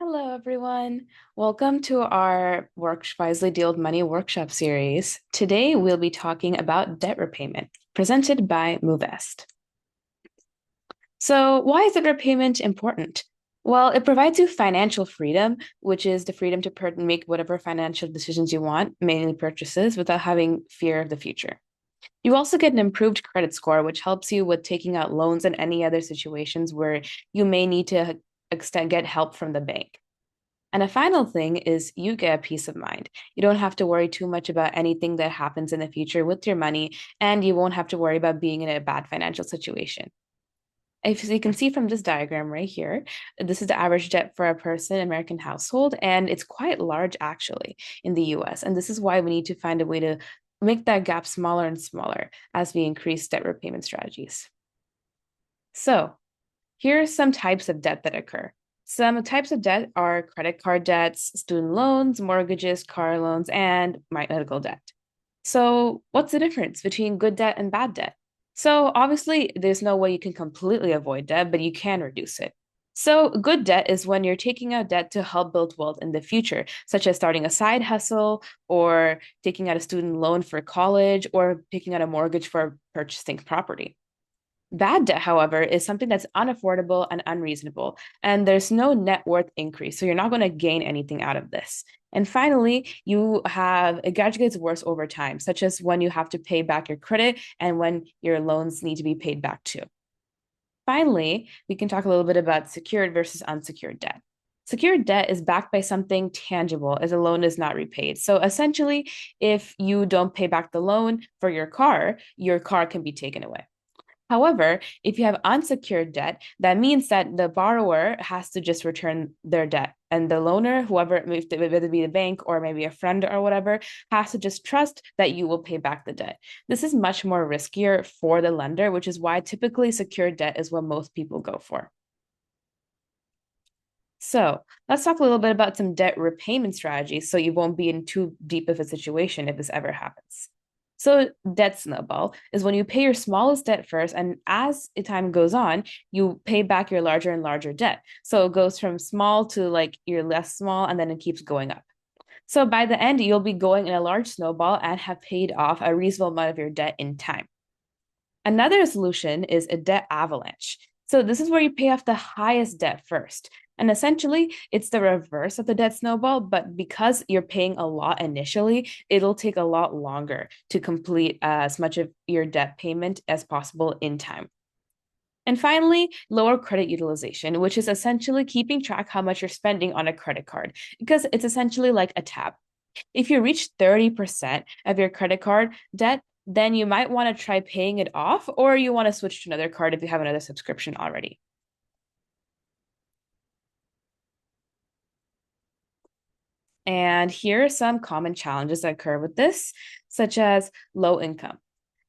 Hello, everyone. Welcome to our Work Wisely Deal with Money workshop series. Today, we'll be talking about debt repayment, presented by Movest. So, why is debt repayment important? Well, it provides you financial freedom, which is the freedom to make whatever financial decisions you want, mainly purchases, without having fear of the future. You also get an improved credit score, which helps you with taking out loans and any other situations where you may need to get help from the bank. And a final thing is you get a peace of mind. You don't have to worry too much about anything that happens in the future with your money, and you won't have to worry about being in a bad financial situation. If you can see from this diagram right here, this is the average debt for a person, American household, and it's quite large actually in the US. And this is why we need to find a way to make that gap smaller and smaller as we increase debt repayment strategies. So, here are some types of debt that occur. Some types of debt are credit card debts, student loans, mortgages, car loans, and medical debt. So, what's the difference between good debt and bad debt? So, obviously, there's no way you can completely avoid debt, but you can reduce it. So, good debt is when you're taking out debt to help build wealth in the future, such as starting a side hustle or taking out a student loan for college or taking out a mortgage for purchasing property. Bad debt, however, is something that's unaffordable and unreasonable, and there's no net worth increase. So you're not going to gain anything out of this. And finally, it gradually gets worse over time, such as when you have to pay back your credit and when your loans need to be paid back too. Finally, we can talk a little bit about secured versus unsecured debt. Secured debt is backed by something tangible as a loan is not repaid. So essentially, if you don't pay back the loan for your car can be taken away. However, if you have unsecured debt, that means that the borrower has to just return their debt. And the loaner, whether it be the bank or maybe a friend or whatever, has to just trust that you will pay back the debt. This is much more riskier for the lender, which is why typically secured debt is what most people go for. So let's talk a little bit about some debt repayment strategies so you won't be in too deep of a situation if this ever happens. So debt snowball is when you pay your smallest debt first, and as time goes on, you pay back your larger and larger debt. So it goes from small to like your less small, and then it keeps going up. So by the end, you'll be going in a large snowball and have paid off a reasonable amount of your debt in time. Another solution is a debt avalanche. So this is where you pay off the highest debt first. And essentially, it's the reverse of the debt snowball, but because you're paying a lot initially, it'll take a lot longer to complete as much of your debt payment as possible in time. And finally, lower credit utilization, which is essentially keeping track how much you're spending on a credit card, because it's essentially like a tab. If you reach 30% of your credit card debt, then you might want to try paying it off, or you want to switch to another card if you have another subscription already. And here are some common challenges that occur with this, such as low income.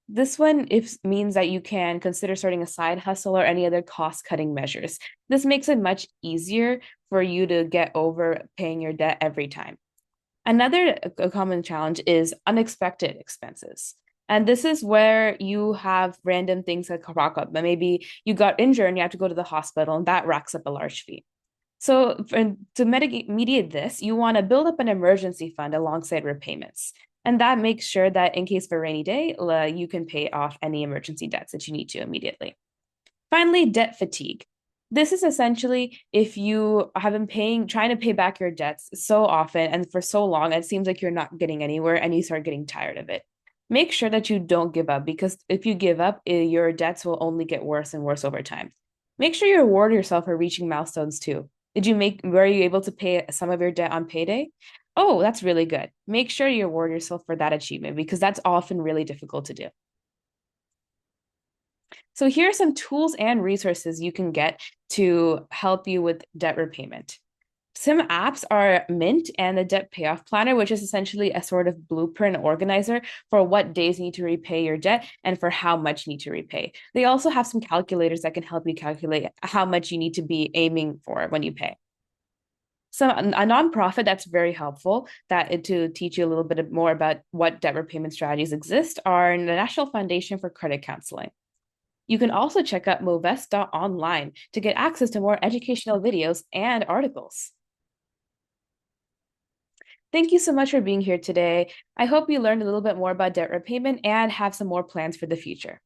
This one means that you can consider starting a side hustle or any other cost-cutting measures. This makes it much easier for you to get over paying your debt every time. Another common challenge is unexpected expenses. And this is where you have random things that crop up. But maybe you got injured and you have to go to the hospital, and that racks up a large fee. So, to mediate this, you want to build up an emergency fund alongside repayments. And that makes sure that in case of a rainy day, you can pay off any emergency debts that you need to immediately. Finally, debt fatigue. This is essentially if you have been trying to pay back your debts so often and for so long, it seems like you're not getting anywhere and you start getting tired of it. Make sure that you don't give up, because if you give up, your debts will only get worse and worse over time. Make sure you reward yourself for reaching milestones too. Were you able to pay some of your debt on payday? Oh, that's really good. Make sure you reward yourself for that achievement, because that's often really difficult to do. So here are some tools and resources you can get to help you with debt repayment. Some apps are Mint and the Debt Payoff Planner, which is essentially a sort of blueprint organizer for what days you need to repay your debt and for how much you need to repay. They also have some calculators that can help you calculate how much you need to be aiming for when you pay. So a nonprofit that's very helpful to teach you a little bit more about what debt repayment strategies exist are the National Foundation for Credit Counseling. You can also check out Movest.online to get access to more educational videos and articles. Thank you so much for being here today. I hope you learned a little bit more about debt repayment and have some more plans for the future.